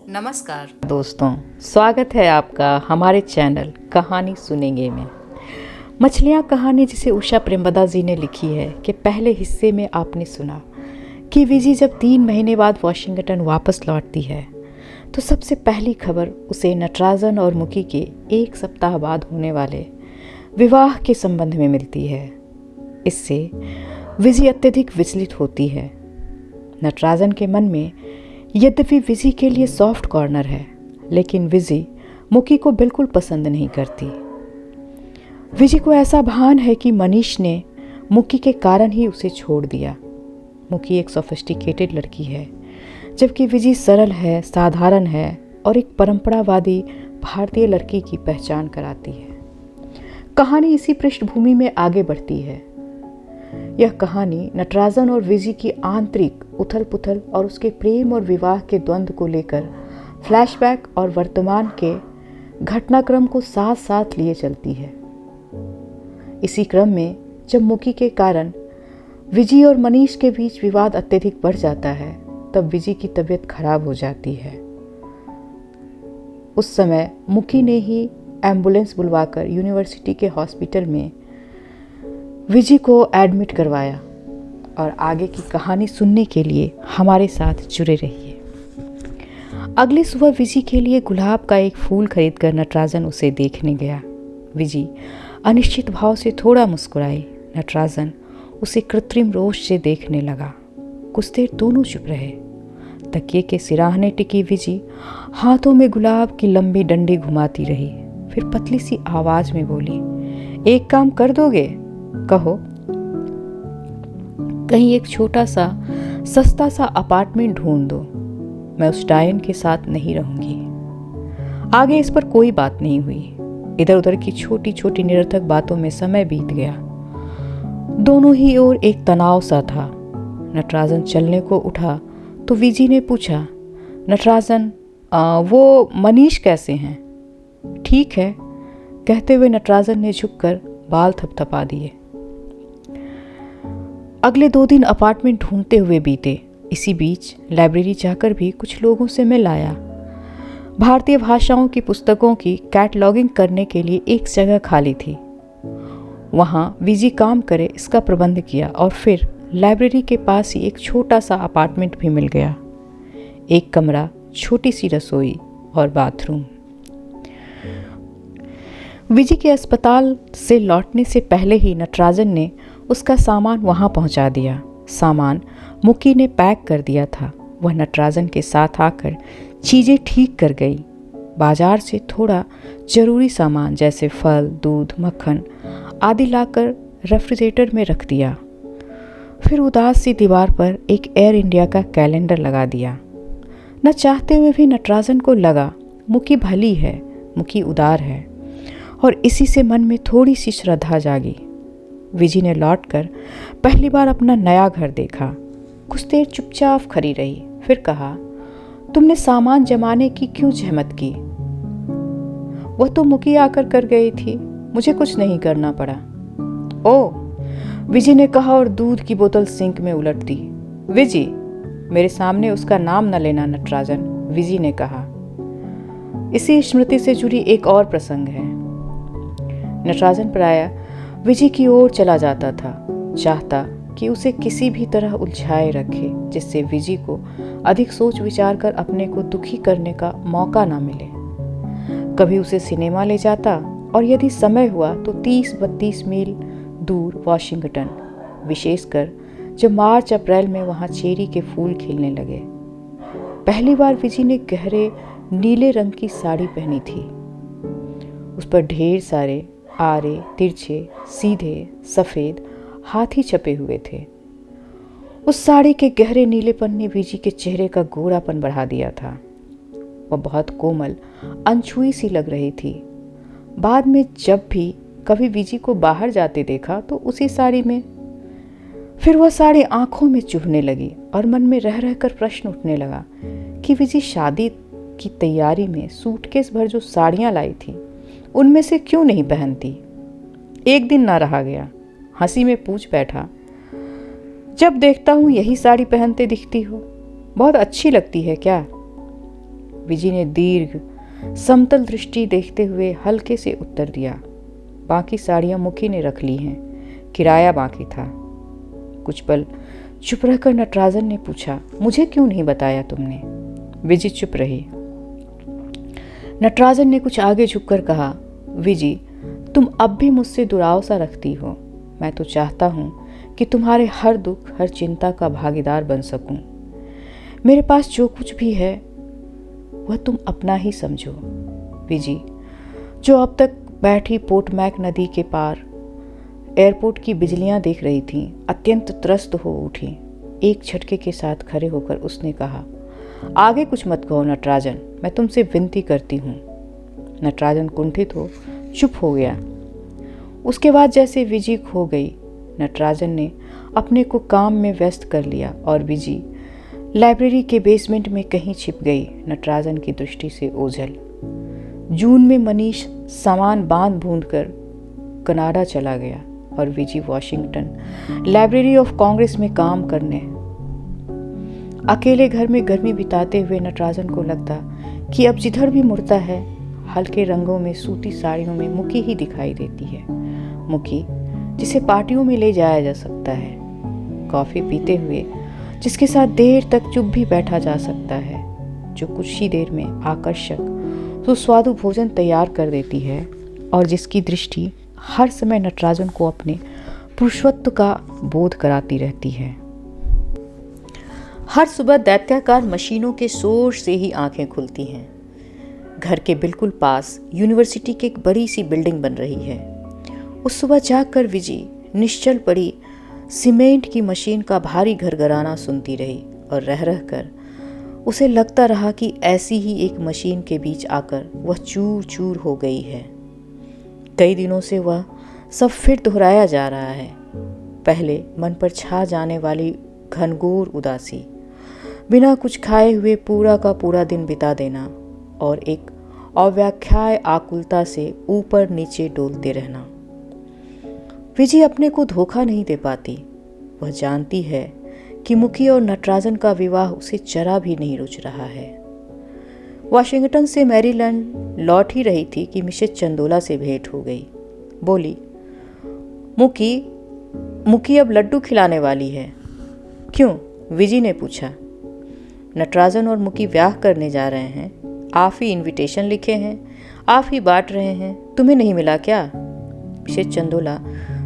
नमस्कार दोस्तों, स्वागत है आपका हमारे चैनल कहानी सुनेंगे में। मछलियाँ कहानी जिसे उषा प्रेमवदा जी ने लिखी है कि पहले हिस्से में आपने सुना कि विजी जब 3 महीने बाद वॉशिंगटन वापस लौटती है तो सबसे पहली खबर उसे नटराजन और मुकी के 1 सप्ताह बाद होने वाले विवाह के संबंध में मिलती है। इससे विजी अत्यधिक विचलित होती है। नटराजन के मन में यद्यपि विजी के लिए सॉफ्ट कॉर्नर है, लेकिन विजी मुकी को बिल्कुल पसंद नहीं करती। विजी को ऐसा भान है कि मनीष ने मुकी के कारण ही उसे छोड़ दिया। मुकी एक सोफिस्टिकेटेड लड़की है, जबकि विजी सरल है, साधारण है और एक परंपरावादी भारतीय लड़की की पहचान कराती है। कहानी इसी पृष्ठभूमि में आगे बढ़ती है। यह कहानी नटराजन और विजी की आंतरिक उथल पुथल और उसके प्रेम और विवाह के द्वंद्व को लेकर फ्लैशबैक और वर्तमान के घटनाक्रम को साथ साथ लिए चलती है। इसी क्रम में जब मुकी के कारण विजी और मनीष के बीच विवाद अत्यधिक बढ़ जाता है, तब विजी की तबीयत खराब हो जाती है। उस समय मुकी ने ही एम्बुलेंस बुलवाकर यूनिवर्सिटी के हॉस्पिटल में विजी को एडमिट करवाया। और आगे की कहानी सुनने के लिए हमारे साथ जुड़े रहिए। अगली सुबह विजी के लिए गुलाब का एक फूल खरीदकर नटराजन उसे देखने गया। विजी अनिश्चित भाव से थोड़ा मुस्कुराई। नटराजन उसे कृत्रिम रोष से देखने लगा। कुछ देर दोनों चुप रहे। तकिए के सिराहने टिकी विजी हाथों में गुलाब की लंबी डंडी घुमाती रही। फिर पतली सी आवाज में बोली, एक काम कर दोगे? कहो। कहीं एक छोटा सा सस्ता सा अपार्टमेंट ढूंढ दो। मैं उस डायन के साथ नहीं रहूंगी। आगे इस पर कोई बात नहीं हुई। इधर उधर की छोटी छोटी निरर्थक बातों में समय बीत गया। दोनों ही ओर एक तनाव सा था। नटराजन चलने को उठा तो विजी ने पूछा, नटराजन, वो मनीष कैसे हैं? ठीक है, कहते हुए नटराजन ने झुककर बाल थपथपा दिए। अगले 2 दिन अपार्टमेंट ढूंढते हुए बीते। इसी बीच लाइब्रेरी जाकर भी कुछ लोगों से मिल आया। भारतीय भाषाओं की पुस्तकों की कैटलॉगिंग करने के लिए एक जगह खाली थी। वहाँ विजी काम करे इसका प्रबंध किया और फिर लाइब्रेरी के पास ही एक छोटा सा अपार्टमेंट भी मिल गया। 1 कमरा, छोटी सी रसोई और बाथरूम। विजी के अस्पताल से लौटने से पहले ही नटराजन ने उसका सामान वहाँ पहुँचा दिया। सामान मुकी ने पैक कर दिया था। वह नटराजन के साथ आकर चीज़ें ठीक कर गई। बाजार से थोड़ा ज़रूरी सामान जैसे फल, दूध, मक्खन आदि लाकर रेफ्रिजरेटर में रख दिया। फिर उदास सी दीवार पर एक एयर इंडिया का कैलेंडर लगा दिया। न चाहते हुए भी नटराजन को लगा मुकी भली है, मुकी उदार है, और इसी से मन में थोड़ी सी श्रद्धा जागी। विजी ने लौटकर पहली बार अपना नया घर देखा। कुछ देर चुपचाप खड़ी रही, फिर कहा, तुमने सामान जमाने की क्यों जहमत की? वह तो मुकी आकर कर गई थी, मुझे कुछ नहीं करना पड़ा। ओ, विजी ने कहा और दूध की बोतल सिंक में उलट दी। विजी, मेरे सामने उसका नाम न लेना नटराजन, विजी ने कहा। इसी स्मृति से जुड़ी एक और प्रसंग है। नटराजन प्रायः विजी की ओर चला जाता था, चाहता कि उसे किसी भी तरह उलझाए रखे, जिससे विजी को अधिक सोच विचार कर अपने को दुखी करने का मौका ना मिले। कभी उसे सिनेमा ले जाता और यदि समय हुआ तो 30-32 मील दूर वॉशिंगटन, विशेषकर जब मार्च अप्रैल में वहाँ चेरी के फूल खिलने लगे। पहली बार विजी ने गहरे नीले रंग की साड़ी पहनी थी। उस पर ढेर सारे आरे, तिरछे, सीधे, सफ़ेद हाथी छपे हुए थे। उस साड़ी के गहरे नीलेपन ने विजी के चेहरे का गोरापन बढ़ा दिया था। वह बहुत कोमल, अनछुई सी लग रही थी। बाद में जब भी कभी विजी को बाहर जाते देखा तो उसी साड़ी में। फिर वह साड़ी आंखों में चुभने लगी और मन में रह रहकर प्रश्न उठने लगा कि विजी शादी की तैयारी में सूटकेस भर जो साड़ियाँ लाई थी, उनमें से क्यों नहीं पहनती। एक दिन ना रहा गया, हंसी में पूछ बैठा, जब देखता हूँ यही साड़ी पहनते दिखती हो, बहुत अच्छी लगती है क्या? विजी ने दीर्घ समतल दृष्टि देखते हुए हल्के से उत्तर दिया, बाकी साड़ियां मुखी ने रख ली हैं, किराया बाकी था। कुछ पल चुप रहकर नटराजन ने पूछा, मुझे क्यों नहीं बताया तुमने? विजी चुप रही। नटराजन ने कुछ आगे झुककर कहा, विजी, तुम अब भी मुझसे दुराव सा रखती हो। मैं तो चाहता हूँ कि तुम्हारे हर दुख, हर चिंता का भागीदार बन सकूं। मेरे पास जो कुछ भी है वह तुम अपना ही समझो। विजी, जो अब तक बैठी पोटमैक नदी के पार एयरपोर्ट की बिजलियां देख रही थी, अत्यंत त्रस्त हो उठी। एक झटके के साथ खड़े होकर उसने कहा, आगे कुछ मत कहो नटराजन, मैं तुमसे विनती करती हूँ। नटराजन कुंठित हो चुप हो गया। उसके बाद जैसे विजी खो गई, नटराजन ने अपने को काम में व्यस्त कर लिया और विजी लाइब्रेरी के बेसमेंट में कहीं छिप गई, नटराजन की दृष्टि से ओझल। जून में मनीष सामान बांध बूंद कर कनाडा चला गया और विजी वॉशिंगटन लाइब्रेरी ऑफ कांग्रेस में काम करने। अकेले घर में गर्मी बिताते हुए नटराजन को लगता कि अब जिधर भी मुड़ता है हल्के रंगों में सूती साड़ियों में मुकी ही दिखाई देती है। मुकी जिसे पार्टियों में ले जाया जा सकता है, कॉफ़ी पीते हुए जिसके साथ देर तक चुप भी बैठा जा सकता है, जो कुछ ही देर में आकर्षक सुस्वादु भोजन तैयार कर देती है और जिसकी दृष्टि हर समय नटराजन को अपने पुरुषत्व का बोध कराती रहती है। हर सुबह दैत्याकार मशीनों के शोर से ही आंखें खुलती हैं। घर के बिल्कुल पास यूनिवर्सिटी की एक बड़ी सी बिल्डिंग बन रही है। उस सुबह जागकर विजी निश्चल पड़ी सीमेंट की मशीन का भारी घरघराना सुनती रही और रह रह कर उसे लगता रहा कि ऐसी ही एक मशीन के बीच आकर वह चूर चूर हो गई है। कई दिनों से वह सब फिर दोहराया जा रहा है। पहले मन पर छा जाने वाली घनघोर उदासी, बिना कुछ खाए हुए पूरा का पूरा दिन बिता देना और एक अव्याख्याय आकुलता से ऊपर नीचे डोलते रहना। विजी अपने को धोखा नहीं दे पाती। वह जानती है कि मुखी और नटराजन का विवाह उसे जरा भी नहीं रुच रहा है। वाशिंगटन से मैरीलैंड लौट ही रही थी कि मिसेज चंदोला से भेंट हो गई। बोली, मुखी अब लड्डू खिलाने वाली है। क्यों? विजी ने पूछा। नटराजन और मुखी ब्याह करने जा रहे हैं। आप ही इनविटेशन लिखे हैं, आप ही बांट रहे हैं, तुम्हें नहीं मिला क्या? मिसेज चंदोला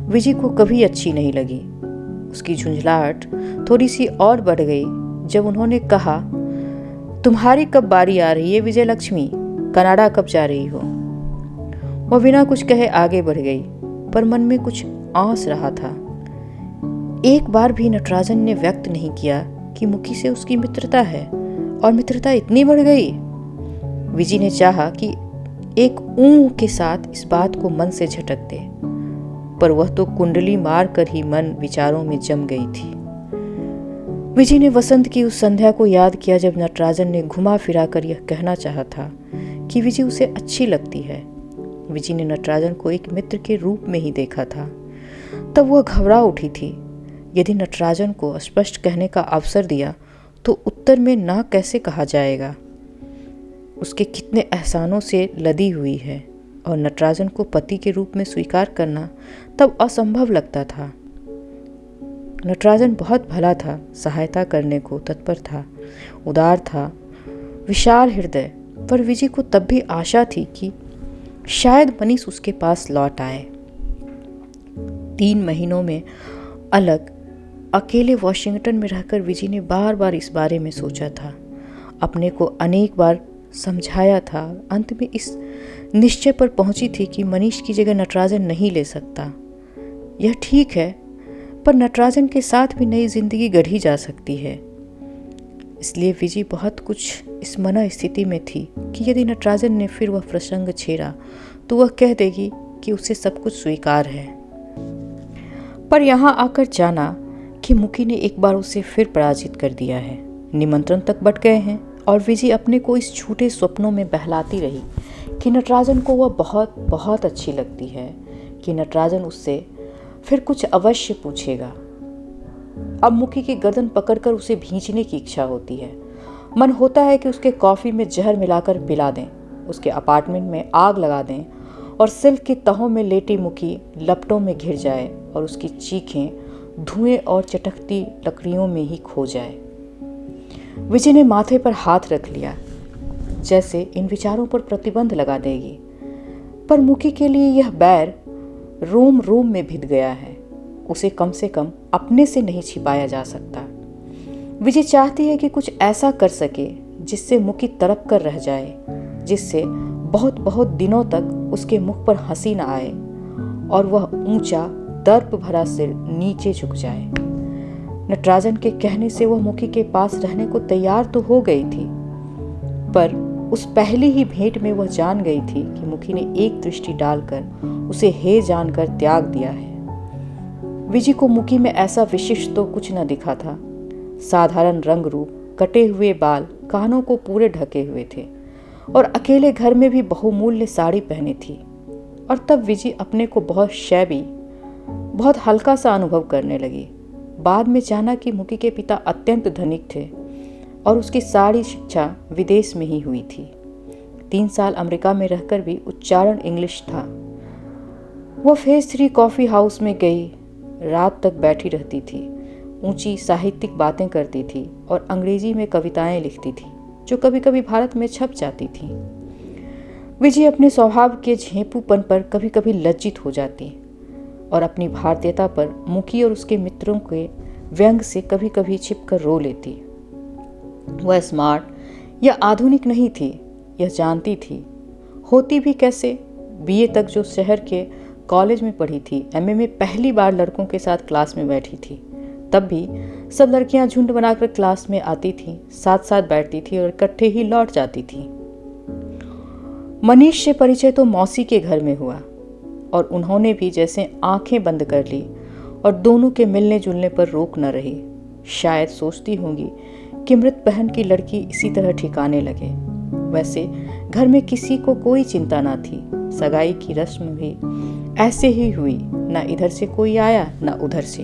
विजी को कभी अच्छी नहीं लगी। उसकी झुंझलाहट थोड़ी सी और बढ़ गई जब उन्होंने कहा, तुम्हारी कब बारी आ रही है विजय लक्ष्मी? कनाडा कब जा रही हो? वह बिना कुछ कहे आगे बढ़ गई, पर मन में कुछ आंस रहा था। एक बार भी नटराजन ने व्यक्त नहीं किया कि मुखी से उसकी मित्रता है, और मित्रता इतनी बढ़ गई। विजी ने चाहा कि एक ऊं के साथ इस बात को मन से झटक दे, पर वह तो कुंडली मार कर ही मन विचारों में जम गई थी। विजी ने वसंत की उस संध्या को याद किया जब नटराजन ने घुमा फिरा कर यह कहना चाहा था कि विजी उसे अच्छी लगती है। विजी ने नटराजन को एक मित्र के रूप में ही देखा था। तब वह घबरा उठी थी। यदि नटराजन को स्पष्ट कहने का अवसर दिया तो उत्तर में ना कैसे कहा जाएगा। उसके कितने एहसानों से लदी हुई है और नटराजन को पति के रूप में स्वीकार करना तब असंभव लगता था। नटराजन बहुत भला था, सहायता करने को तत्पर था, उदार था, विशाल हृदय। पर विजी को तब भी आशा थी कि शायद मनीष उसके पास लौट आए। 3 महीनों में अलग अकेले वॉशिंगटन में रहकर विजी ने बार बार इस बारे में सोचा था, अपने को अनेक बार समझाया था। अंत में इस निश्चय पर पहुंची थी कि मनीष की जगह नटराजन नहीं ले सकता। यह ठीक है, पर नटराजन के साथ भी नई जिंदगी गढ़ी जा सकती है। इसलिए विजी बहुत कुछ इस मना स्थिति में थी कि यदि नटराजन ने फिर वह प्रसंग छेड़ा तो वह कह देगी कि उसे सब कुछ स्वीकार है। पर यहाँ आकर जाना कि मुखी ने एक बार उसे फिर पराजित कर दिया है। निमंत्रण तक बट गए हैं और विजी अपने को इस झूठे स्वप्नों में बहलाती रही कि नटराजन को वह बहुत बहुत अच्छी लगती है, कि नटराजन उससे फिर कुछ अवश्य पूछेगा। अब मुखी की गर्दन पकड़कर उसे भींचने की इच्छा होती है। मन होता है कि उसके कॉफ़ी में जहर मिलाकर पिला दें, उसके अपार्टमेंट में आग लगा दें और सिल्क की तहों में लेटी मुखी लपटों में घिर जाए और उसकी चीखें धुएं और चटकती लकड़ियों में ही खो जाए। विजय ने माथे पर हाथ रख लिया, जैसे इन विचारों पर प्रतिबंध लगा देगी, पर मुखी के लिए यह बैर रोम रोम में भिद गया है। उसे कम से कम अपने से नहीं छिपाया जा सकता। विजय चाहती है कि कुछ ऐसा कर सके जिससे मुखी तड़प कर रह जाए, जिससे बहुत बहुत दिनों तक उसके मुख पर हंसी न आए और वह ऊंचा दर्प भरा सिर नीचे झुक जाए। नटराजन के कहने से वह मुखी के पास रहने को तैयार तो हो गई थी, पर उस पहली ही भेंट में वह जान गई थी कि मुखी ने एक दृष्टि डालकर उसे हे जानकर त्याग दिया है। विजय को मुखी में ऐसा विशिष्ट तो कुछ न दिखा था। साधारण रंग रूप, कटे हुए बाल कानों को पूरे ढके हुए थे और अकेले घर में भी बहुमूल्य साड़ी पहनी थी। और तब विजय अपने को बहुत शैबी, बहुत हल्का सा अनुभव करने लगी। बाद में जाना कि मुखी के पिता अत्यंत धनिक थे और उसकी सारी शिक्षा विदेश में ही हुई थी। 3 साल अमेरिका में रहकर भी उच्चारण इंग्लिश था। वह फेज 3 कॉफ़ी हाउस में गई, रात तक बैठी रहती थी, ऊंची साहित्यिक बातें करती थी और अंग्रेजी में कविताएं लिखती थी जो कभी कभी भारत में छप जाती थी। विजय अपने स्वभाव के झेंपूपन पर कभी कभी लज्जित हो जाती और अपनी भारतीयता पर मुखी और उसके मित्रों के व्यंग से कभी कभी छिपकर रो लेती। वह स्मार्ट या आधुनिक नहीं थी, यह जानती थी। होती भी कैसे? बीए तक जो शहर के कॉलेज में पढ़ी थी, एमए में पहली बार लड़कों के साथ क्लास में बैठी थी। तब भी सब लड़कियां झुंड बनाकर क्लास में आती थीं, साथ साथ बैठती थी और इकट्ठे ही लौट जाती थी। मनीष से परिचय तो मौसी के घर में हुआ और उन्होंने भी जैसे आंखें बंद कर ली और दोनों के मिलने जुलने पर रोक न रही। शायद सोचती होंगी कि मृत बहन की लड़की इसी तरह ठिकाने लगे। वैसे घर में किसी को कोई चिंता ना थी। सगाई की रस्म भी ऐसे ही हुई, ना इधर से कोई आया ना उधर से।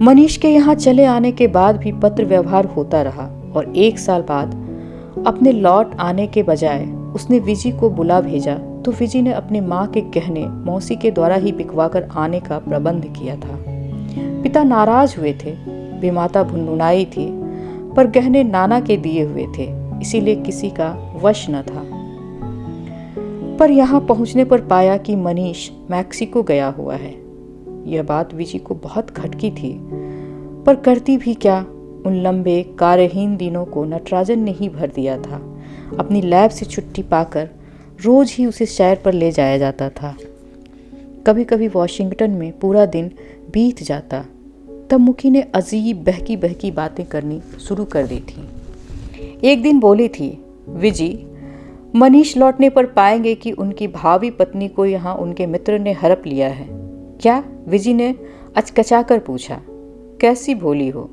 मनीष के यहाँ चले आने के बाद भी पत्र व्यवहार होता रहा और 1 साल बाद अपने लौट आने के बजाय उसने विजय को बुला भेजा तो विजय ने अपनी माँ के कहने मौसी के द्वारा ही बिकवा कर आने का प्रबंध किया था। पिता नाराज हुए थे, विमाता भुनभुनाई थी, पर गहने नाना के दिए हुए थे, इसीलिए किसी का वश न था। पर यहाँ पहुँचने पर पाया कि मनीष मैक्सिको गया हुआ है। यह बात विजय को बहुत खटकी थी, पर करती भी क्या? उन लंबे कार्यहीन दिनों को नटराजन ने ही भर दिया था। अपनी लैब से छुट्टी पाकर रोज ही उसे सैर पर ले जाया जाता था। कभी कभी वॉशिंगटन में पूरा दिन बीत जाता। तब मुखी ने अजीब बहकी बहकी बातें करनी शुरू कर दी थी। एक दिन बोली थी, विजय, मनीष लौटने पर पाएंगे कि उनकी भावी पत्नी को यहाँ उनके मित्र ने हड़प लिया है। क्या? विजय ने अचकचाकर पूछा। कैसी भोली हो?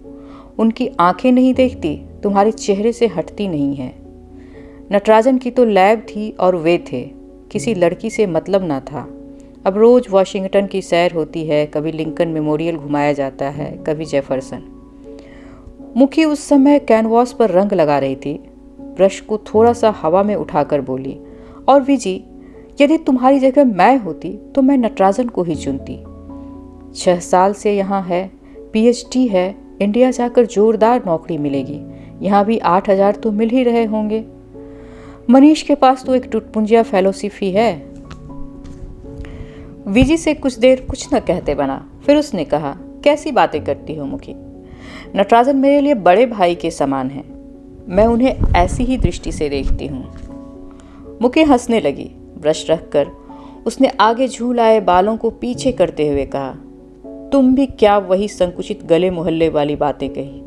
उनकी आंखें नहीं देखती, तुम्हारे चेहरे से हटती नहीं है। नटराजन की तो लैब थी और वे थे, किसी लड़की से मतलब ना था। अब रोज वॉशिंगटन की सैर होती है, कभी लिंकन मेमोरियल घुमाया जाता है, कभी जेफरसन। मुखी उस समय कैनवास पर रंग लगा रही थी। ब्रश को थोड़ा सा हवा में उठाकर बोली, और विजय, यदि तुम्हारी जगह मैं होती तो मैं नटराजन को ही चुनती। 6 साल से यहाँ है, पीएचडी है, इंडिया जाकर जोरदार नौकरी मिलेगी। यहाँ भी 8,000 तो मिल ही रहे होंगे। मनीष के पास तो एक टुटपुंजिया फेलोशिप है। विजय से कुछ देर कुछ न कहते बना। फिर उसने कहा, कैसी बातें करती हो मुखी? नटराजन मेरे लिए बड़े भाई के समान हैं। मैं उन्हें ऐसी ही दृष्टि से देखती हूँ। मुखी हंसने लगी। ब्रश रखकर उसने आगे झूल आए बालों को पीछे करते हुए कहा, तुम भी क्या वही संकुचित गले मोहल्ले वाली बातें कही।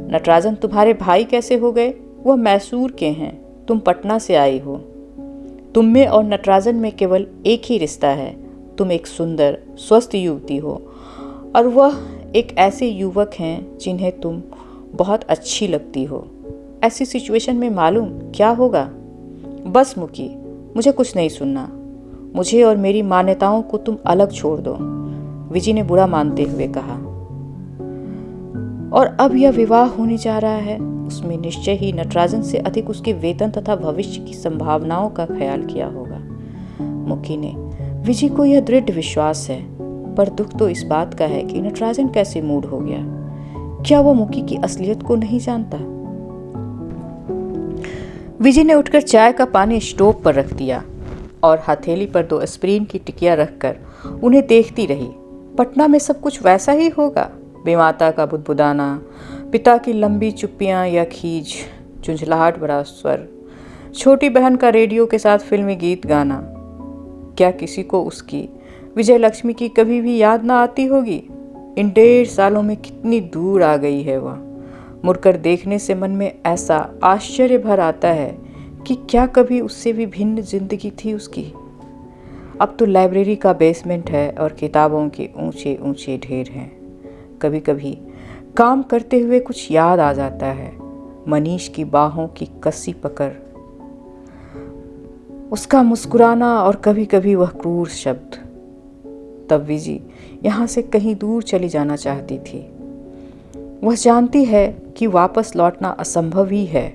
नटराजन तुम्हारे भाई कैसे हो गए? वह मैसूर के हैं, तुम पटना से आई हो। तुम में और नटराजन में केवल एक ही रिश्ता है। तुम एक सुंदर स्वस्थ युवती हो और वह एक ऐसे युवक हैं जिन्हें तुम बहुत अच्छी लगती हो। ऐसी सिचुएशन में मालूम क्या होगा? बस मुखी, मुझे कुछ नहीं सुनना। मुझे और मेरी मान्यताओं को तुम अलग छोड़ दो, विजय ने बुरा मानते हुए कहा। और अब यह विवाह होने जा रहा है, उसमें निश्चय ही नटराजन से अधिक उसके वेतन तथा भविष्य की संभावनाओं का ख्याल किया होगा। मुकी ने विजय को यह दृढ़ विश्वास है, पर दुख तो इस बात का है कि नटराजन कैसे मूड हो गया। क्या वो मुकी की असलियत को नहीं जानता? विजय ने उठकर चाय का पानी स्टोव पर रख दिया और हथेली पर 2 एस्प्रिन की टिकिया रखकर उन्हें देखती रही। पटना में सब कुछ वैसा ही होगा। बेमाता का बुदबुदाना, पिता की लंबी चुप्पियां या खींच, झुंझलाहट भरा स्वर, छोटी बहन का रेडियो के साथ फिल्मी गीत गाना। क्या किसी को उसकी, विजय लक्ष्मी की कभी भी याद ना आती होगी? इन 1.5 सालों में कितनी दूर आ गई है वह। मुड़कर देखने से मन में ऐसा आश्चर्य भर आता है कि क्या कभी उससे भी भिन्न जिंदगी थी उसकी। अब तो लाइब्रेरी का बेसमेंट है और किताबों के ऊंचे ऊंचे ढेर हैं। कभी कभी काम करते हुए कुछ याद आ जाता है, मनीष की बाहों की कसी पकड़, उसका मुस्कुराना और कभी कभी वह क्रूर शब्द। तब विजी यहाँ से कहीं दूर चली जाना चाहती थी। वह जानती है कि वापस लौटना असंभव ही है।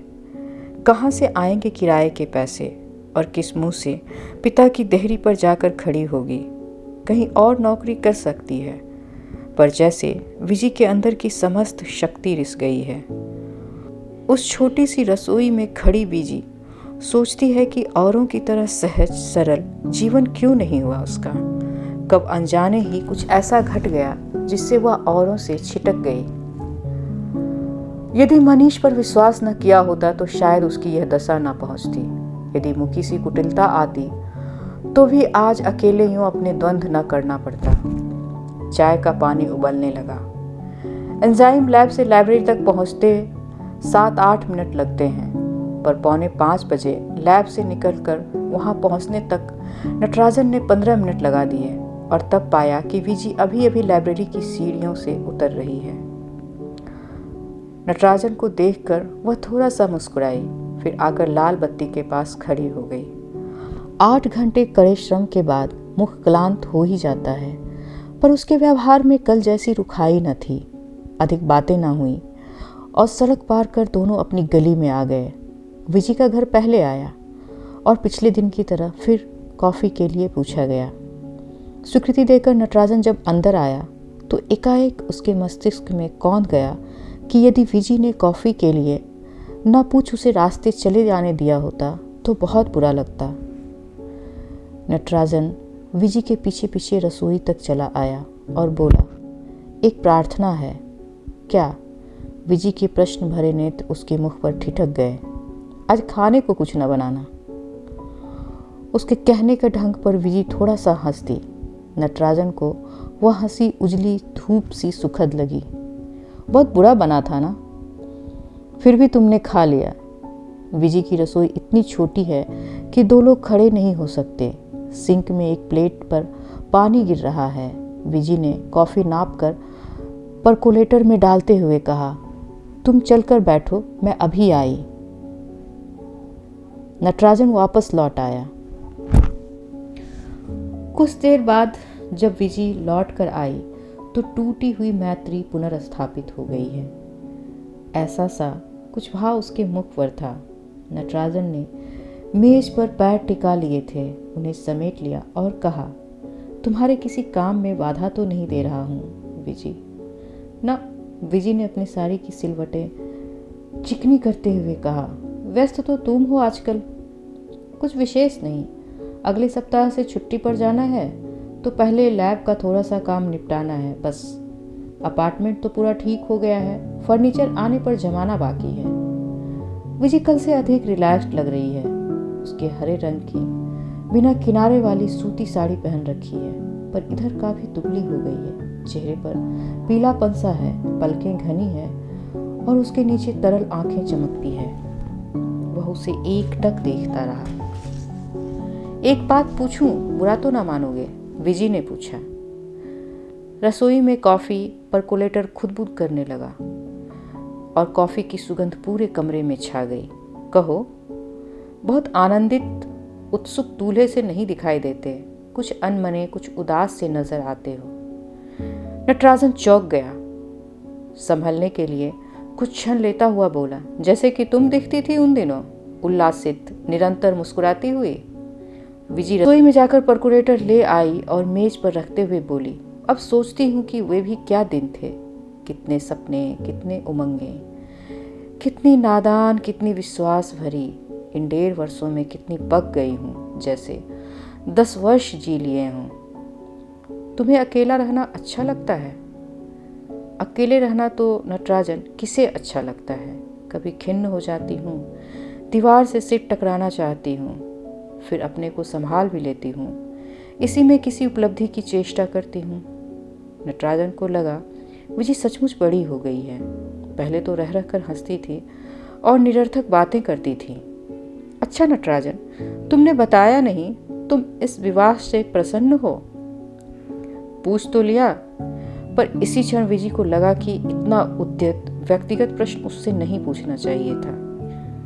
कहाँ से आएंगे किराए के पैसे और किस मुंह से पिता की देहरी पर जाकर खड़ी होगी। कहीं और नौकरी कर सकती है, पर जैसे विजी के अंदर की समस्त शक्ति रिस गई है। उस छोटी सी रसोई में खड़ी विजी सोचती है कि औरों की तरह सहज सरल जीवन क्यों नहीं हुआ उसका। कब अनजाने ही कुछ ऐसा घट गया जिससे वह औरों से छिटक गई। यदि मनीष पर विश्वास न किया होता तो शायद उसकी यह दशा न पहुंचती। यदि मुकी सी कुटिलता आती तो भी आज अकेले यूं अपने द्वंद्व न करना पड़ता। चाय का पानी उबलने लगा। एंजाइम लैब से लाइब्रेरी तक पहुंचते 7-8 मिनट लगते हैं, पर 4:45 बजे लैब से निकलकर वहां पहुंचने तक नटराजन ने 15 मिनट लगा दिए और तब पाया कि विजी अभी अभी लाइब्रेरी की सीढ़ियों से उतर रही है। नटराजन को देखकर वह थोड़ा सा मुस्कुराई, फिर आकर लाल बत्ती के पास खड़ी हो गई। 8 घंटे कड़े श्रम के बाद मुख क्लांत हो ही जाता है, पर उसके व्यवहार में कल जैसी रुखाई न थी। अधिक बातें न हुई और सड़क पार कर दोनों अपनी गली में आ गए। विजी का घर पहले आया और पिछले दिन की तरह फिर कॉफ़ी के लिए पूछा गया। स्वीकृति देकर नटराजन जब अंदर आया तो एकाएक उसके मस्तिष्क में कौंध गया कि यदि विजी ने कॉफ़ी के लिए न पूछ उसे रास्ते चले जाने दिया होता तो बहुत बुरा लगता। नटराजन विजी के पीछे पीछे रसोई तक चला आया और बोला, एक प्रार्थना है। क्या? विजी के प्रश्न भरे नेत्र उसके मुख पर ठिठक गए। आज खाने को कुछ न बनाना। उसके कहने के ढंग पर विजी थोड़ा सा हंस दी। नटराजन को वह हंसी उजली धूप सी सुखद लगी। बहुत बुरा बना था ना? फिर भी तुमने खा लिया। विजी की रसोई इतनी छोटी है कि 2 लोग खड़े नहीं हो सकते। सिंक में एक प्लेट पर पानी गिर रहा है। विजी ने कॉफ़ी नाप कर परकोलेटर में डालते हुए कहा, तुम चलकर बैठो, मैं अभी आई। नटराजन वापस लौट आया। कुछ देर बाद जब विजी लौट कर आई तो टूटी हुई मैत्री पुनर्स्थापित हो गई है। ऐसा सा कुछ भाव उसके मुख पर था। नटराजन ने मेज पर पैर टिका लिए थे, उन्हें समेट लिया और कहा, तुम्हारे किसी काम में बाधा तो नहीं दे रहा हूँ विजी? ना। विजी ने अपनी साड़ी की सिलवटें चिकनी करते हुए कहा, व्यस्त तो तुम हो आजकल। कुछ विशेष नहीं, अगले सप्ताह से छुट्टी पर जाना है तो पहले लैब का थोड़ा सा काम निपटाना है बस। अपार्टमेंट तो पूरा ठीक हो गया है, फर्नीचर आने पर जमाना बाकी है। विजी कल से अधिक रिलैक्स्ड लग रही है। उसके हरे रंग की बिना किनारे वाली सूती साड़ी पहन रखी है, पर इधर काफी दुबली हो गई है। चेहरे पर पीलापन सा है, पलकें घनी है और उसके नीचे तरल आंखें चमकती है। वह उसे एकटक देखता रहा। एक बात पूछूं, बुरा तो ना मानोगे? विजी ने पूछा। रसोई में कॉफ़ी परकोलेटर खुदबुद करने लगा और कॉफ़ी की सुगंध पूरे कमरे में छा गई। कहो। बहुत आनंदित उत्सुक दूल्हे से नहीं दिखाई देते, कुछ अनमने, कुछ उदास से नजर आते हो। नटराजन चौंक गया। संभलने के लिए कुछ क्षण लेता हुआ बोला, जैसे कि तुम दिखती थी उन दिनों, उल्लासित, निरंतर मुस्कुराती हुई। विजी रसोई में जाकर परकुलेटर ले आई और मेज पर रखते हुए बोली, अब सोचती हूँ कि वे भी क्या दिन थे। कितने सपने, कितने उमंगे, कितनी नादान, कितनी विश्वास भरी। इन 1.5 वर्षों में कितनी पक गई हूँ, जैसे 10 वर्ष जी लिए हूँ। तुम्हें अकेला रहना अच्छा लगता है? अकेले रहना तो नटराजन किसे अच्छा लगता है। कभी खिन्न हो जाती हूँ, दीवार से सिर टकराना चाहती हूँ, फिर अपने को संभाल भी लेती हूँ। इसी में किसी उपलब्धि की चेष्टा करती हूँ। नटराजन को लगा विजी सचमुच बड़ी हो गई है। पहले तो रह रहकर हंसती थी और निरर्थक बातें करती थी। अच्छा नटराजन, तुमने बताया नहीं, तुम इस विवाह से प्रसन्न हो? पूछ तो लिया, पर इसी क्षण विजी को लगा कि इतना उद्यत व्यक्तिगत प्रश्न उससे नहीं पूछना चाहिए था।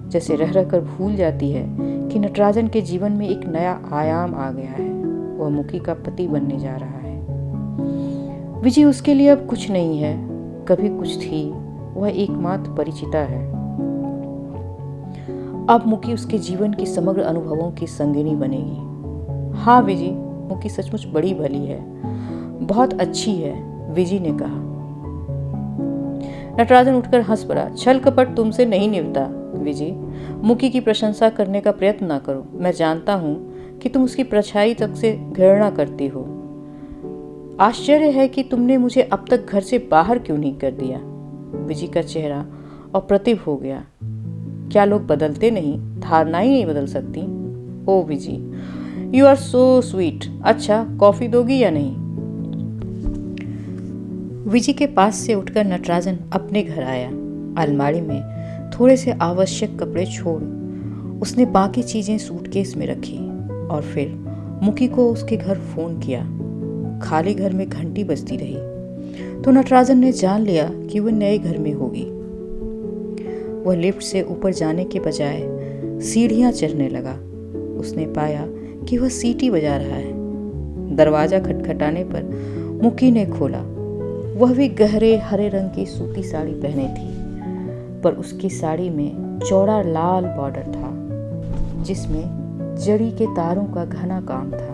जैसे रह रहकर भूल जाती है कि नटराजन के जीवन में एक नया आयाम आ गया है। वह मुकी का पति बनने जा रहा है। विजी उसके लिए अब कुछ नहीं है, कभी कुछ थी। वह एकमात्र परिचिता है। अब मुकी उसके जीवन की समग्र अनुभवों की संगिनी बनेगी। हाँ विजी, मुकी सचमुच बड़ी भली है, बहुत अच्छी है, विजी ने कहा। नटराजन उठकर हंस पड़ा। छल कपट तुमसे नहीं निभता विजी। मुकी की प्रशंसा करने का प्रयत्न ना करो। मैं जानता हूं कि तुम उसकी परछाई तक से घृणा करती हो। आश्चर्य है कि तुमने मुझे अब तक घर से बाहर क्यों नहीं कर दिया। विजी का चेहरा अप्रतिभ हो गया। क्या लोग बदलते नहीं? धारणाएं नहीं बदल सकती? ओ विजी, यू आर सो स्वीट। अच्छा, कॉफी दोगी या नहीं? विजी के पास से उठकर नटराजन अपने घर आया। अलमारी में थोड़े से आवश्यक कपड़े छोड़ उसने बाकी चीजें सूटकेस में रखी और फिर मुकी को उसके घर फोन किया। खाली घर में घंटी बजती रही तो नटराजन ने जान लिया कि वह नए घर में होगी। वह लिफ्ट से ऊपर जाने के बजाय सीढ़ियां चढ़ने लगा। उसने पाया कि वह सीटी बजा रहा है। दरवाजा खटखटाने पर मुकी ने खोला। वह भी गहरे हरे रंग की सूती साड़ी पहने थी, पर उसकी साड़ी में चौड़ा लाल बॉर्डर था जिसमें जड़ी के तारों का घना काम था।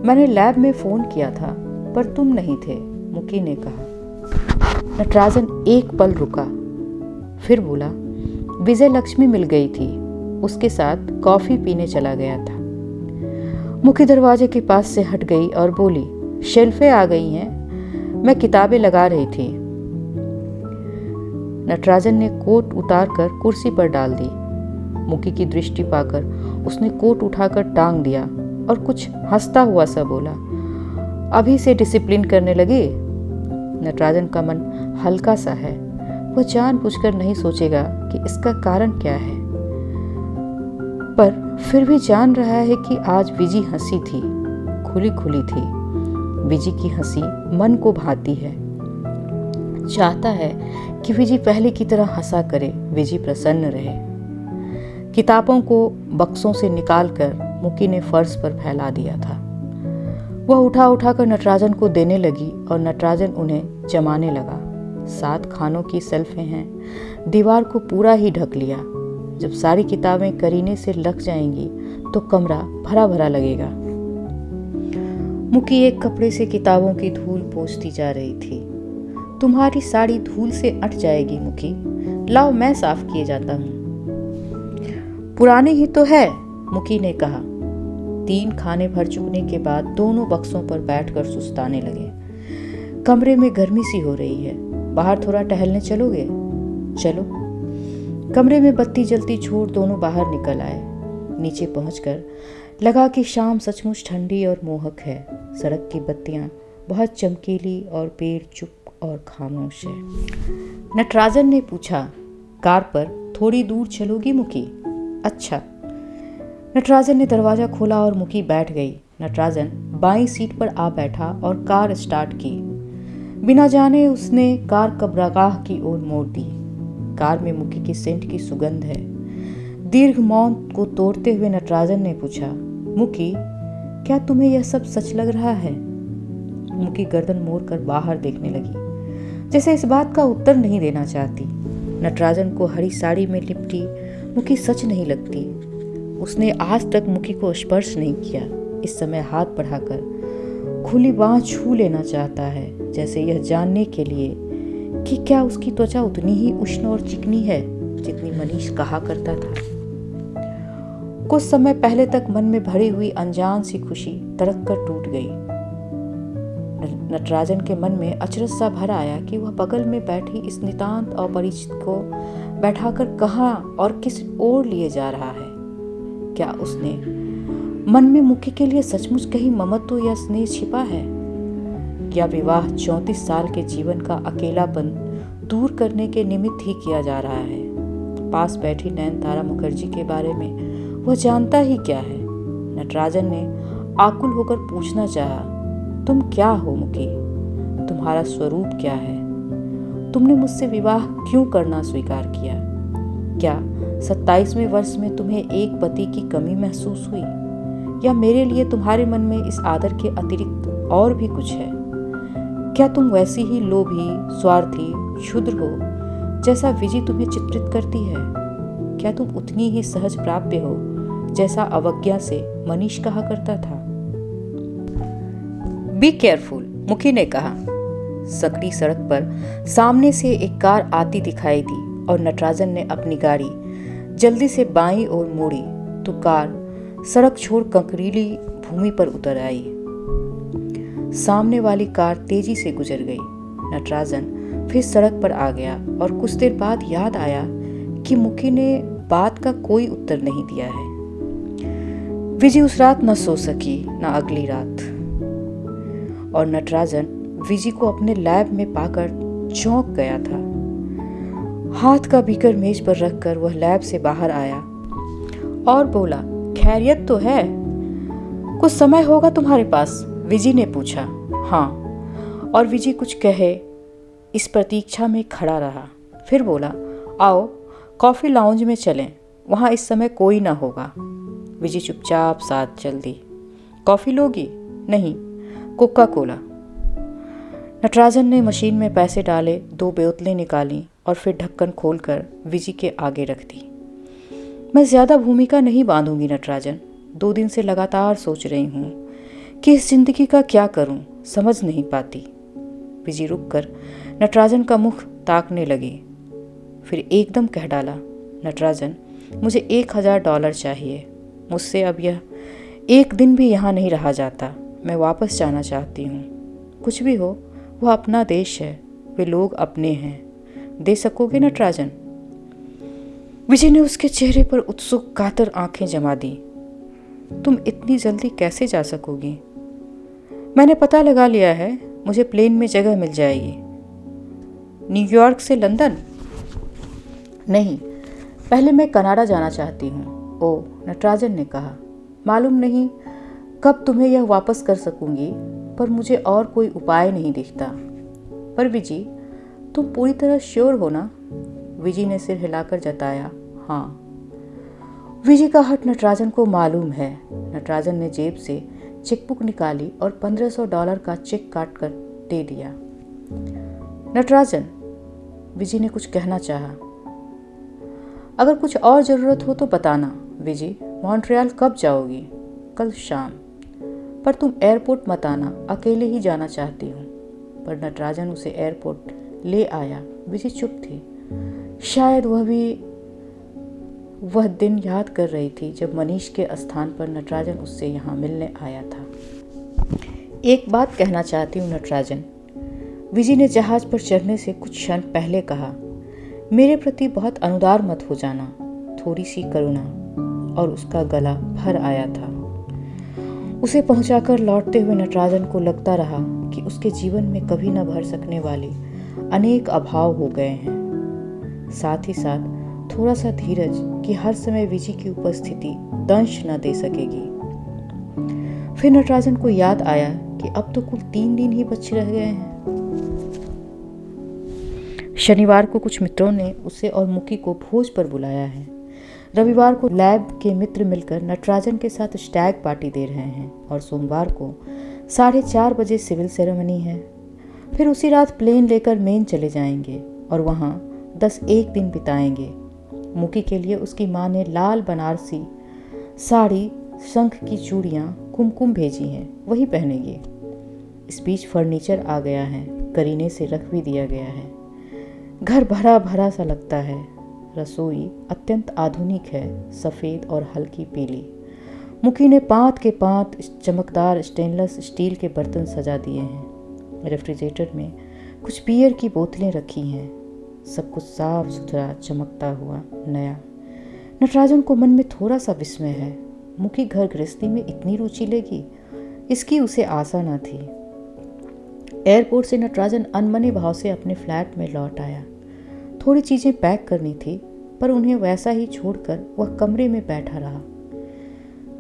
मैंने लैब में फोन किया था पर तुम नहीं थे, मुकी ने कहा। नटराजन एक पल रुका, फिर बोला, विजय लक्ष्मी मिल गई थी, उसके साथ कॉफी पीने चला गया था। मुकी दरवाजे के पास से हट गई और बोली, शेल्फें आ गई हैं, मैं किताबें लगा रही थी। नटराजन ने कोट उतारकर कुर्सी पर डाल दी। मुकी की दृष्टि पाकर उसने कोट उठाकर टांग दिया और कुछ हंसता हुआ सा बोला, अभी से डिसिप्लिन करने लगे? नटराजन का मन हल्का सा है। वह जानबूझकर नहीं सोचेगा कि इसका कारण क्या है, पर फिर भी जान रहा है कि आज विजी हंसी थी, खुली खुली थी। विजी की हंसी मन को भाती है। चाहता है कि विजी पहले की तरह हंसा करे, विजी प्रसन्न रहे। किताबों को बक्सों से निकालकर मुकी ने फर्श पर फैला दिया था। वह उठा उठाकर नटराजन को देने लगी और नटराजन उन्हें जमाने लगा। 7 खानों की शेल्फें हैं, दीवार को पूरा ही ढक लिया। जब सारी किताबें करीने से लग जाएंगी तो कमरा भरा भरा लगेगा। मुकी एक कपड़े से किताबों की धूल पोंछती जा रही थी। तुम्हारी साड़ी धूल से अट जाएगी मुकी, लाओ मैं साफ किए जाता हूँ। पुरानी ही तो है, मुकी ने कहा। 3 खाने भर चुकने के बाद दोनों बक्सों पर बैठकर सुस्ताने लगे। कमरे में गर्मी सी हो रही है, बाहर थोड़ा टहलने चलोगे? चलो। कमरे में बत्ती जलती छोड़ दोनों बाहर निकल आए। नीचे पहुंचकर लगा कि शाम सचमुच ठंडी और मोहक है। सड़क की बत्तियां बहुत चमकीली और पेड़ चुप और खामोश है। नटराजन ने पूछा, कार पर थोड़ी दूर चलोगी मुकी? अच्छा। नटराजन ने दरवाजा खोला और मुकी बैठ गई। नटराजन बाईं सीट पर आ बैठा और कार स्टार्ट की। बिना जाने उसने कार कब्रगाह की ओर मोड़ दी। कार में मुकी की सेंट की सुगंध है। दीर्घ मौन को तोड़ते हुए नटराजन ने पूछा, मुकी, क्या तुम्हें यह सब सच लग रहा है? मुकी गर्दन मोड़कर बाहर देखने लगी। जैसे इस बात का उत्तर नहीं देना चाहती। नटराजन को हरी साड़ी में लिपटी मुकी सच नहीं लगती। उसने आज तक मुकी को स्पर्श नहीं किया। इस समय हाथ बढ़ाकर खुली बाँह छू लेना चाहता है, जैसे यह जानने के लिए कि क्या उसकी त्वचा उतनी ही उष्ण और चिकनी है जितनी मनीष कहा करता था। कुछ समय पहले तक मन में भरी हुई अनजान सी खुशी तड़क कर टूट गई। नटराजन के मन में अचरज सा भर आया कि वह बगल में बैठी इस नितांत अपरिचित को बैठाकर कहाँ और किस ओर लिए जा रहा है। क्या उसने मन में मुक्की के लिए सचमुच कहीं ममत्व या स्नेह छिपा है? क्या विवाह 34 साल के जीवन का अकेलापन दूर करने के निमित्त ही किया जा रहा है? पास बैठी नयनतारा मुखर्जी के बारे में वह जानता ही क्या है? नटराजन ने आकुल होकर पूछना चाहा, तुम क्या हो मुकी? तुम्हारा स्वरूप क्या है? तुमने मुझसे विवाह क्यों करना स्वीकार किया? क्या 27वें वर्ष में तुम्हें एक पति की कमी महसूस हुई, या मेरे लिए तुम्हारे मन में इस आदर के अतिरिक्त और भी कुछ है? क्या तुम वैसी ही लोभी, स्वार्थी, क्षुद्र हो जैसा विजी तुम्हें चित्रित करती है? क्या तुम उतनी ही सहज प्राप्य हो जैसा अवज्ञा से मनीष कहा करता था? बी केयरफुल, मुखी ने कहा। सकड़ी सड़क पर सामने से एक कार आती दिखाई दी और नटराजन ने अपनी गाड़ी जल्दी से बाईं ओर मोड़ी तो कार सड़क छोड़ कंकरीली भूमि पर उतर आई। सामने वाली कार तेजी से गुजर गई। नटराजन फिर सड़क पर आ गया और कुछ देर बाद याद आया कि मुखी ने बात का कोई उत्तर नहीं दिया है। विजी उस रात न सो सकी, न अगली रात, और नटराजन विजी को अपने लैब में पाकर चौंक गया था। हाथ का बीकर मेज पर रखकर वह लैब से बाहर आया और बोला, खैरियत तो है? कुछ समय होगा तुम्हारे पास? विजी ने पूछा। हाँ, और विजी कुछ कहे इस प्रतीक्षा में खड़ा रहा। फिर बोला, आओ कॉफ़ी लाउंज में चलें, वहाँ इस समय कोई ना होगा। विजी चुपचाप साथ चल दी। कॉफ़ी लोगी? नहीं, कोका कोला। नटराजन ने मशीन में पैसे डाले, 2 बोतलें निकाली और फिर ढक्कन खोलकर विजी के आगे रख दी। मैं ज़्यादा भूमिका नहीं बांधूंगी नटराजन। 2 दिन से लगातार सोच रही हूँ कि इस जिंदगी का क्या करूँ, समझ नहीं पाती। विजी रुककर नटराजन का मुख ताकने लगी। फिर एकदम कह डाला, नटराजन, मुझे $1000 चाहिए। मुझसे अब यह एक दिन भी यहाँ नहीं रहा जाता। मैं वापस जाना चाहती हूँ। कुछ भी हो, वह अपना देश है, वे लोग अपने हैं। दे सकोगे नटराजन? विजय ने उसके चेहरे पर उत्सुक कातर आंखें जमा दी। तुम इतनी जल्दी कैसे जा सकोगी? मैंने पता लगा लिया है, मुझे प्लेन में जगह मिल जाएगी। न्यूयॉर्क से लंदन? नहीं, पहले मैं कनाडा जाना चाहती हूँ। ओह, नटराजन ने कहा, मालूम नहीं कब तुम्हें यह वापस कर सकूंगी, पर मुझे और कोई उपाय नहीं दिखता। पर विजी, तुम पूरी तरह श्योर हो ना? विजी ने सिर हिलाकर जताया, हाँ। विजी का हट नटराजन को मालूम है। नटराजन ने जेब से चेकबुक निकाली और $1500 का चेक काट कर दे दिया। नटराजन, विजी ने कुछ कहना चाहा। अगर कुछ और ज़रूरत हो तो बताना। विजी, मॉन्ट्रियल कब जाओगी? कल शाम। पर तुम एयरपोर्ट मत आना, अकेले ही जाना चाहती हूँ। पर नटराजन उसे एयरपोर्ट ले आया। विजी चुप थी। शायद वह भी वह दिन याद कर रही थी जब मनीष के स्थान पर नटराजन उससे यहाँ मिलने आया था। एक बात कहना चाहती हूँ नटराजन, विजी ने जहाज पर चढ़ने से कुछ क्षण पहले कहा। मेरे प्रति बहुत अनुदार मत हो जाना, थोड़ी सी करुणा। और उसका गला भर आया था। उसे पहुंचाकर लौटते हुए नटराजन को लगता रहा कि उसके जीवन में कभी न भर सकने वाले अनेक अभाव हो गए हैं। साथ ही साथ थोड़ा सा धीरज कि हर समय विजी की उपस्थिति दंश न दे सकेगी। फिर नटराजन को याद आया कि अब तो कुल 3 दिन ही बचे रह गए हैं। शनिवार को कुछ मित्रों ने उसे और मुकी को भोज पर बुलाया है। रविवार को लैब के मित्र मिलकर नटराजन के साथ स्टैग पार्टी दे रहे हैं और सोमवार को 4:30 बजे सिविल सेरेमनी है। फिर उसी रात प्लेन लेकर मेन चले जाएंगे और वहाँ 10-1 दिन बिताएंगे। मुकी के लिए उसकी माँ ने लाल बनारसी साड़ी, शंख की चूड़ियाँ, कुमकुम भेजी हैं, वही पहनेंगे। इस बीच फर्नीचर आ गया है, करीने से रख भी दिया गया है। घर भरा भरा सा लगता है। रसोई अत्यंत आधुनिक है, सफ़ेद और हल्की पीली। मुकी ने 5 के 5 चमकदार स्टेनलेस स्टील के बर्तन सजा दिए हैं। रेफ्रिजरेटर में कुछ बियर की बोतलें रखी हैं। सब कुछ साफ सुथरा, चमकता हुआ, नया। नटराजन को मन में थोड़ा सा विस्मय है। मुकी घर गृहस्थी में इतनी रुचि लेगी, इसकी उसे आशा न थी। एयरपोर्ट से नटराजन अनमने भाव से अपने फ्लैट में लौट आया। थोड़ी चीज़ें पैक करनी थी, पर उन्हें वैसा ही छोड़कर वह कमरे में बैठा रहा।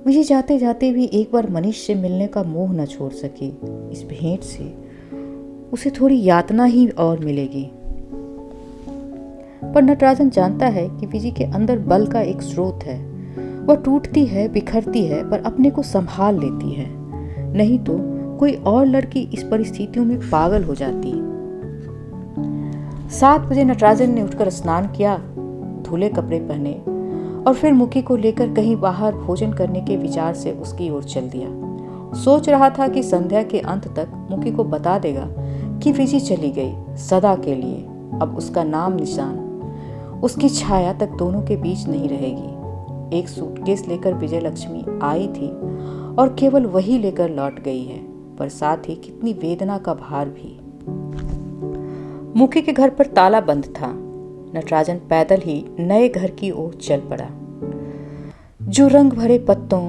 मुझे जाते जाते भी एक बार मनीष से मिलने का मोह न छोड़ सकी। इस भेंट से उसे थोड़ी यातना ही और मिलेगी। पर नटराजन जानता है कि विजी के अंदर बल का एक स्रोत है। वह टूटती है, बिखरती है, पर अपने को संभाल लेती है। नहीं तो कोई और लड़की इस परिस्थितियों में पागल हो जाती। 7 बजे नटराजन ने उठकर स्नान किया, धुले कपड़े पहने और फिर मुकी को लेकर कहीं बाहर भोजन करने के विचार से उसकी ओर चल दिया। सोच रहा था कि संध्या के अंत तक मुकी को बता देगा कि विजी चली गई, सदा के लिए। अब उसका नाम निशान, उसकी छाया तक दोनों के बीच नहीं रहेगी। एक सूटकेस लेकर विजय लक्ष्मी आई थी और केवल वही लेकर लौट गई है, पर साथ ही कितनी वेदना का भार भी। मुकी के घर पर ताला बंद था। नटराजन पैदल ही नए घर की ओर चल पड़ा, जो रंग भरे पत्तों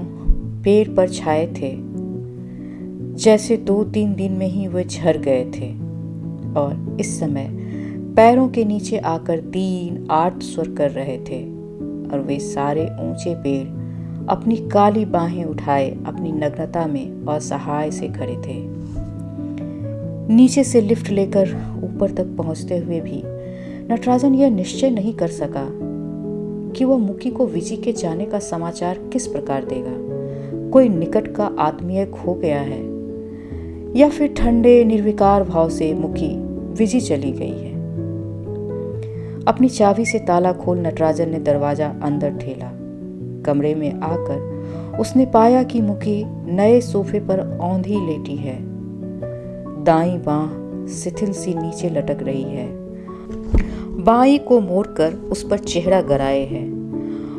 पेड़ पर छाए थे, जैसे 2-3 दिन में ही वे झड़ गए थे और इस समय पैरों के नीचे आकर दीन आर्त स्वर कर रहे थे। और वे सारे ऊंचे पेड़ अपनी काली बाहें उठाए अपनी नग्नता में असहाय से खड़े थे। नीचे से लिफ्ट लेकर ऊपर तक पहुंचते हुए भी नटराजन यह निश्चय नहीं कर सका कि वह मुकी को विजी के जाने का समाचार किस प्रकार देगा। कोई निकट का आत्मीय खो गया है या फिर ठंडे निर्विकार भाव से मुकी विजी चली गई है। अपनी चाबी से ताला खोल नटराजन ने दरवाजा अंदर ठेला। कमरे में आकर उसने पाया कि मुकी नए सोफे पर औंधी लेटी है। दाईं बांह शिथिल सी नीचे लटक रही है, बाईं को मोड़कर उस पर चेहरा गराए है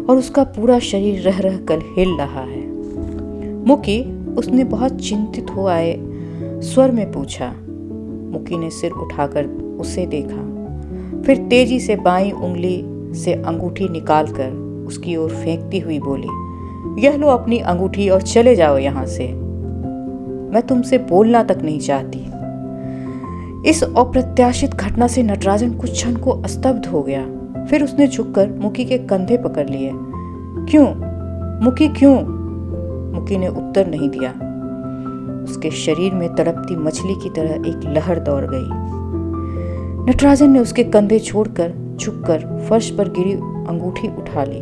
और उसका पूरा शरीर रह रह कर हिल रहा है। मुकी, उसने बहुत चिंतित हो आए स्वर में पूछा। मुकी ने सिर उठाकर उसे देखा, फिर तेजी से बाईं उंगली से अंगूठी निकालकर उसकी ओर फेंकती हुई बोली, यह लो अपनी अंगूठी और चले जाओ यहां से। मैं तुमसे बोलना तक नहीं चाहती। इस अप्रत्याशित घटना से नटराजन कुछ क्षण को स्तब्ध हो गया। फिर उसने झुककर मुकी के कंधे पकड़ लिए। क्यों मुकी, क्यों? मुकी ने उत्तर नहीं दिया। उसके शरीर में तड़पती मछली की तरह एक लहर दौड़ गई। नटराजन ने उसके कंधे छोड़कर झुककर फर्श पर गिरी अंगूठी उठा ली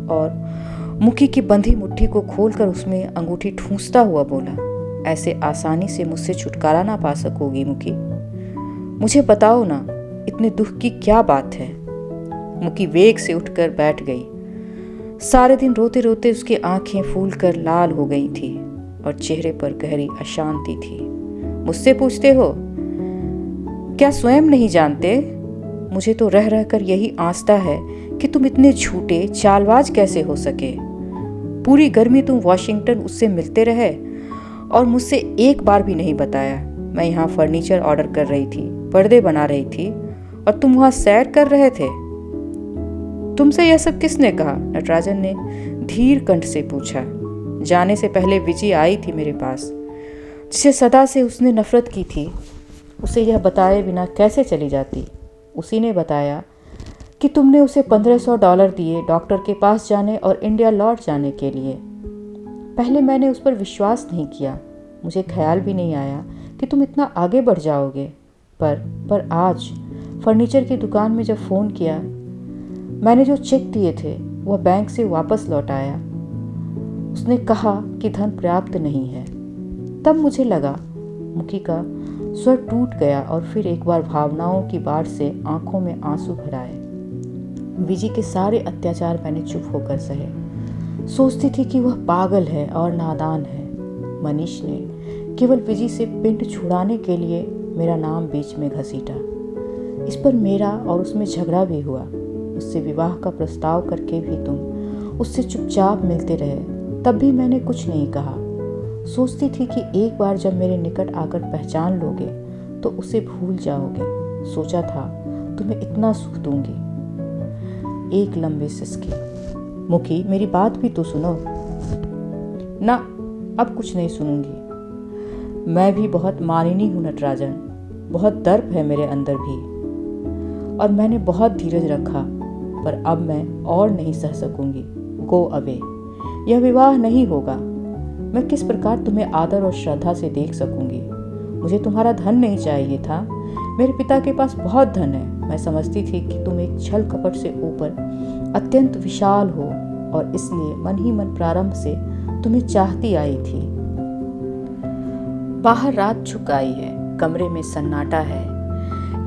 और मुकी की बंधी मुट्ठी को खोलकर उसमें अंगूठी ठूंसता हुआ बोला, ऐसे आसानी से मुझसे छुटकारा ना पा सकोगी मुकी। मुझे बताओ ना, इतने दुख की क्या बात है? मुकी वेग से उठकर बैठ गई। सारे दिन रोते रोते उसकी आंखें फूलकर लाल हो गई थी और चेहरे पर गहरी अशांति थी। मुझसे पूछते हो? क्या स्वयं नहीं जानते? मुझे तो रह रह कर यही आंचता है कि तुम इतने झूठे चालबाज कैसे हो सके। पूरी गर्मी तुम वॉशिंगटन उससे मिलते रहे और मुझसे एक बार भी नहीं बताया। मैं यहाँ फर्नीचर ऑर्डर कर रही थी, पर्दे बना रही थी और तुम वहाँ सैर कर रहे थे। तुमसे यह सब किसने कहा? नटराजन ने धीर कंठ से पूछा। जाने से पहले विजी आई थी मेरे पास, जिसे सदा से उसने नफरत की थी। उसे यह बताए बिना कैसे चली जाती? उसी ने बताया कि तुमने उसे $1500 दिए डॉक्टर के पास जाने और इंडिया लौट जाने के लिए। पहले मैंने उस पर विश्वास नहीं किया। मुझे ख्याल भी नहीं आया कि तुम इतना आगे बढ़ जाओगे। पर आज फर्नीचर की दुकान में जब फ़ोन किया, मैंने जो चेक दिए थे वह बैंक से वापस लौट आया। उसने कहा कि धन पर्याप्त नहीं है। तब मुझे लगा मुकी का स्वर टूट गया और फिर एक बार भावनाओं की बाढ़ से आंखों में आंसू भर आए। विजी के सारे अत्याचार मैंने चुप होकर सहे। सोचती थी कि वह पागल है और नादान है। मनीष ने केवल विजी से पिंड छुड़ाने के लिए मेरा नाम बीच में घसीटा। इस पर मेरा और उसमें झगड़ा भी हुआ। उससे विवाह का प्रस्ताव करके भी तुम उससे चुपचाप मिलते रहे, तब भी मैंने कुछ नहीं कहा। सोचती थी कि एक बार जब मेरे निकट आकर पहचान लोगे तो उसे भूल जाओगे। सोचा था तुम्हें इतना सुख दूंगी। एक लंबे सिसके। मुखी, मेरी बात भी तो सुनो। ना, अब कुछ नहीं सुनूंगी। मैं भी बहुत मानिनी हूँ नटराजन, बहुत दर्प है मेरे अंदर भी, और मैंने बहुत धीरज रखा, पर अब मैं और नहीं सह सकूंगी। गो अवे, यह विवाह नहीं होगा। मैं किस प्रकार तुम्हें आदर और श्रद्धा से देख सकूंगी। मुझे तुम्हारा धन नहीं चाहिए था। मेरे पिता के पास बहुत धन है। मैं समझती थी कि तुम एक छल कपट से ऊपर अत्यंत विशाल हो, और इसलिए मन ही मन प्रारंभ से तुम्हें चाहती आई थी। बाहर रात झुक आई है, कमरे में सन्नाटा है।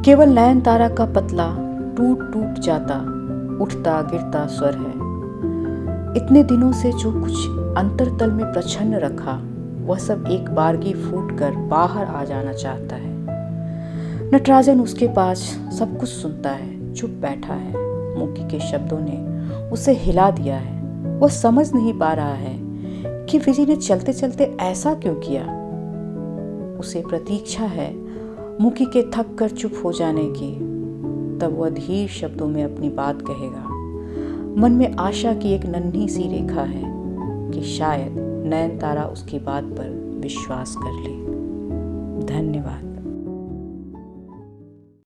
केवल नयनतारा का पतला टूट टूट जाता उठता गिरता स्वर है। इतने दिनों से जो कुछ अंतरतल में प्रछन्न रखा, वह सब एक बारगी फूट कर बाहर आ जाना चाहता है। नटराजन उसके पास सब कुछ सुनता है, चुप बैठा है। मुकी के शब्दों ने उसे हिला दिया है। वह समझ नहीं पा रहा है कि विजी ने चलते चलते ऐसा क्यों किया। उसे प्रतीक्षा है मुकी के थक कर चुप हो जाने की, तब वह धीर शब्दों में अपनी बात कहेगा। मन में आशा की एक नन्ही सी रेखा है कि शायद नयनतारा उसकी बात पर विश्वास कर ले। धन्यवाद।